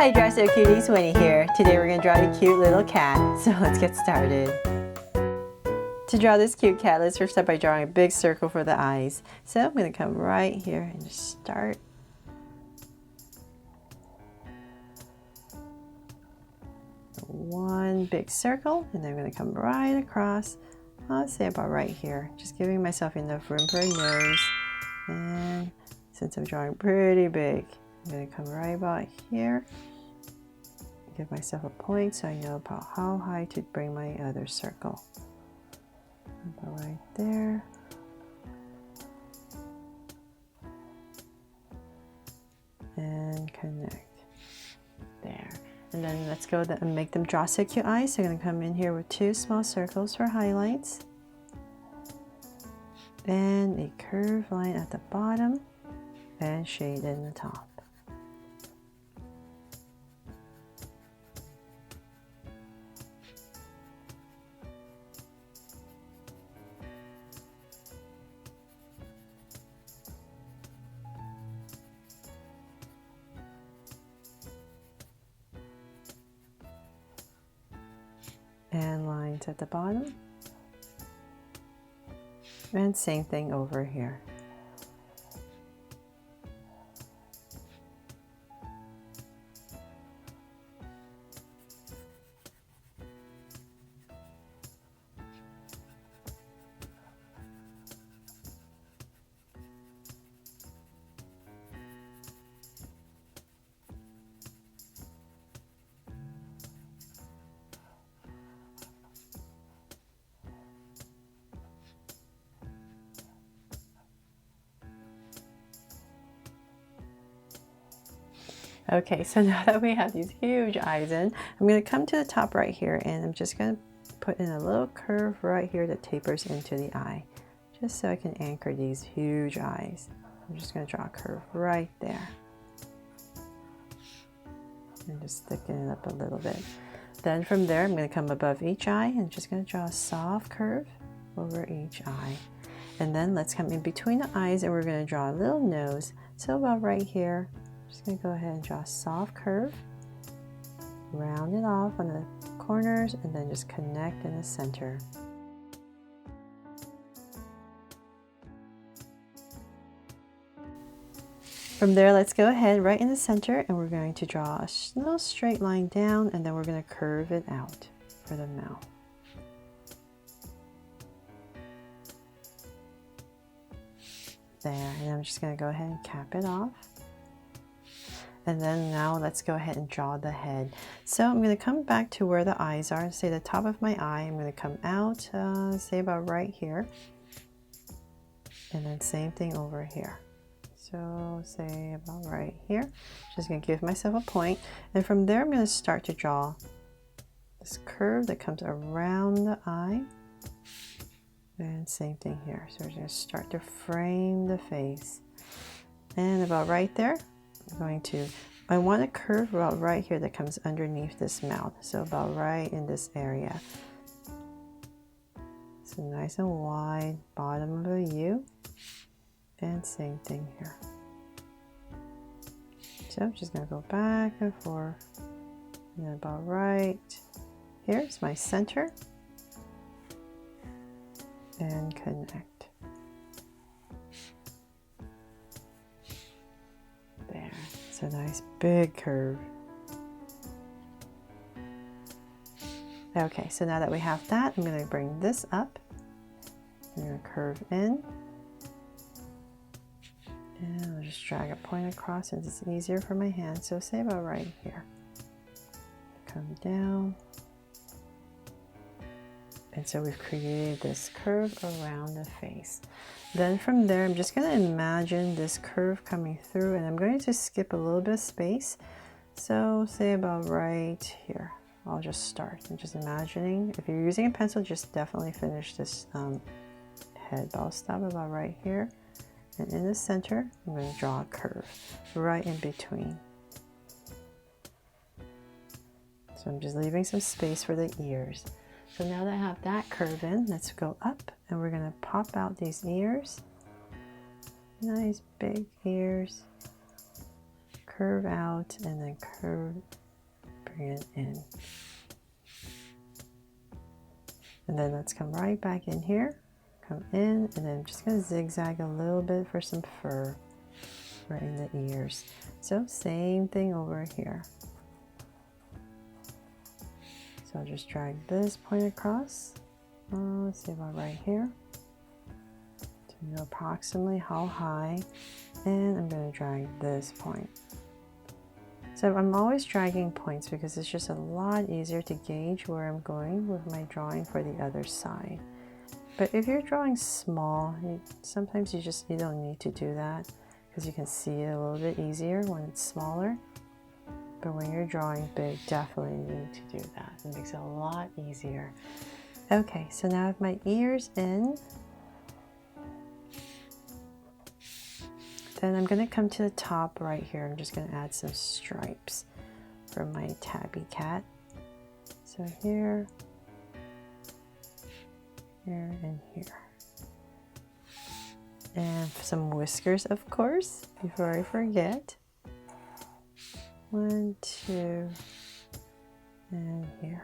Hi Draw-So Cuties, Winnie here. Today we're going to draw a cute little cat, so let's get started. To draw this cute cat, let's first start by drawing a big circle for the eyes. So I'm going to come right here and just start. One big circle, and then I'm going to come right across. I'll say about right here, just giving myself enough room for a nose. And since I'm drawing pretty big, I'm going to come right about here. Give myself a point so I know about how high to bring my other circle. About right there. And connect. There. And then let's go and make them Draw-So Cute eyes. So I'm going to come in here with two small circles for highlights. And a curved line at the bottom and shade in the top. And lines at the bottom. And same thing over here. Okay, so now that we have these huge eyes in, I'm going to come to the top right here and I'm just going to put in a little curve right here that tapers into the eye, just so I can anchor these huge eyes. I'm just going to draw a curve right there. And just thicken it up a little bit. Then from there, I'm going to come above each eye and just going to draw a soft curve over each eye. And then let's come in between the eyes and we're going to draw a little nose. So about right here. Just going to go ahead and draw a soft curve, round it off on the corners, and then just connect in the center. From there, let's go ahead right in the center and we're going to draw a little straight line down and then we're going to curve it out for the mouth. There, and I'm just going to go ahead and cap it off. And then now let's go ahead and draw the head. So I'm going to come back to where the eyes are, say the top of my eye. I'm going to come out, say about right here. And then same thing over here. So say about right here. Just going to give myself a point. And from there I'm going to start to draw this curve that comes around the eye. And same thing here. So we're going to start to frame the face. And about right there, I want a curve about right here that comes underneath this mouth. So about right in this area. So nice and wide, bottom of a U. And same thing here. So I'm just going to go back and forth. And then about right here's my center. And connect. There. It's a nice big curve. Okay, so now that we have that, I'm going to bring this up. I'm going to curve in. And I'll just drag a point across since it's easier for my hand. So say about right here. Come down. And so we've created this curve around the face. Then from there, I'm just going to imagine this curve coming through and I'm going to skip a little bit of space. So say about right here. I'll just start. I'm just imagining. If you're using a pencil, just definitely finish this head. But I'll stop about right here. And in the center, I'm going to draw a curve right in between. So I'm just leaving some space for the ears. So now that I have that curve in, let's go up and we're going to pop out these ears. Nice big ears. curve out and then curve, bring it in. And then let's come right back in here, come in, and then I'm just going to zigzag a little bit for some fur right in the ears. So same thing over here. So I'll just drag this point across. Let's see about right here. To know approximately how high. And I'm going to drag this point. So I'm always dragging points because it's just a lot easier to gauge where I'm going with my drawing for the other side. But if you're drawing small, sometimes you don't need to do that because you can see it a little bit easier when it's smaller. But when you're drawing big, definitely need to do that. It makes it a lot easier. Okay, so now I have my ears in. Then I'm going to come to the top right here. I'm just going to add some stripes for my tabby cat. So here, here, and here. And some whiskers, of course, before I forget. 1, 2, and here.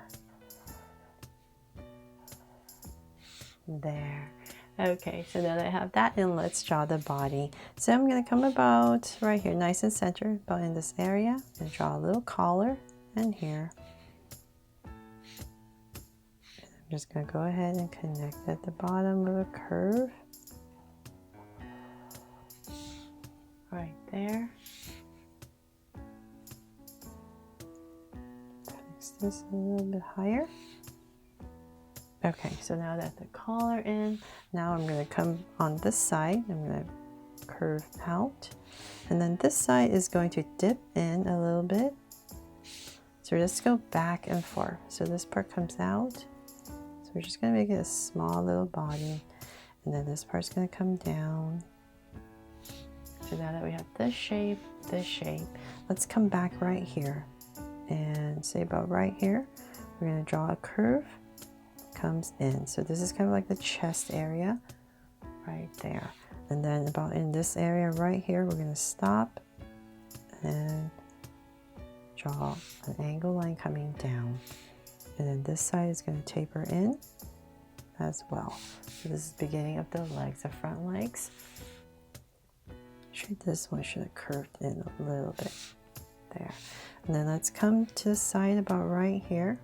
There. Okay, so now that I have that in, let's draw the body. So I'm going to come about right here, nice and center, about in this area, and draw a little collar and here. I'm just going to go ahead and connect at the bottom with a curve. Right there. Fix this a little bit higher. Okay, so now that the collar in, now I'm going to come on this side. I'm going to curve out. And then this side is going to dip in a little bit. So let's go back and forth. So this part comes out. So we're just going to make it a small little body. And then this part's going to come down. So now that we have this shape, let's come back right here. And say about right here, we're going to draw a curve. Comes in. So this is kind of like the chest area right there. And then about in this area right here, we're going to stop and draw an angle line coming down. And then this side is going to taper in as well. So this is the beginning of the legs, the front legs. Actually, this one should have curved in a little bit there. And then let's come to the side about right here.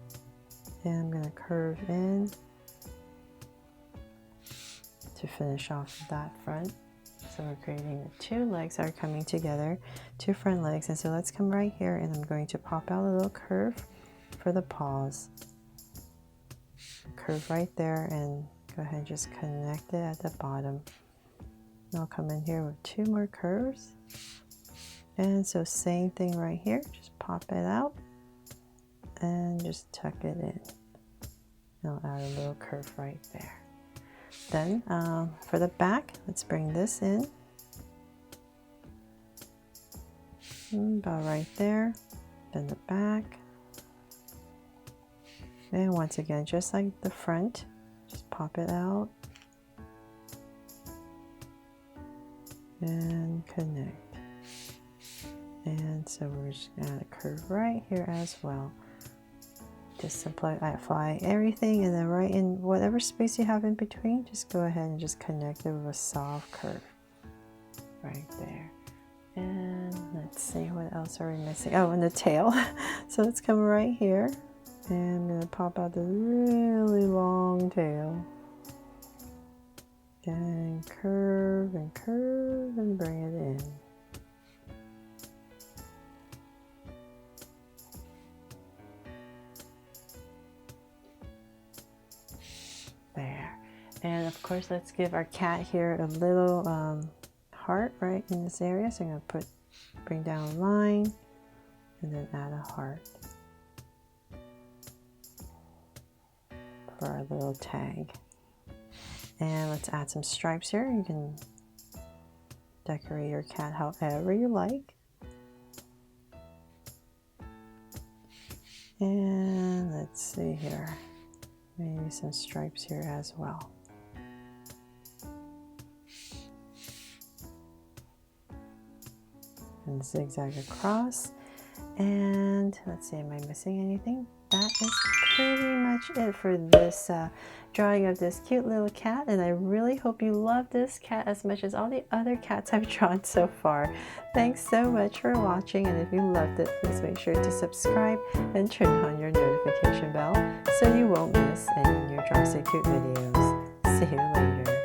And I'm going to curve in to finish off that front. So we're creating the two legs that are coming together, two front legs. And so let's come right here and I'm going to pop out a little curve for the paws. Curve right there and go ahead and just connect it at the bottom. And I'll come in here with two more curves. And so same thing right here, just pop it out. And just tuck it in. I'll add a little curve right there. Then for the back, let's bring this in. About right there. Then the back. And once again, just like the front, just pop it out. And connect. And so we're just going to add a curve right here as well. Just apply everything, and then right in whatever space you have in between, just go ahead and just connect it with a soft curve right there. And let's see, what else are we missing? Oh, and the tail. So let's come right here, and I'm going to pop out the really long tail. And curve and curve and bring it in. There. And of course, let's give our cat here a little heart right in this area. So I'm going to bring down a line and then add a heart for our little tag. And let's add some stripes here. You can decorate your cat however you like. And let's see here. Maybe some stripes here as well. and zigzag across. And let's see, am I missing anything? That is pretty much it for this drawing of this cute little cat, and I really hope you love this cat as much as all the other cats I've drawn so far. Thanks so much for watching, and if you loved it, please make sure to subscribe and turn on your notification bell so you won't miss any new Draw So Cute videos. See you later.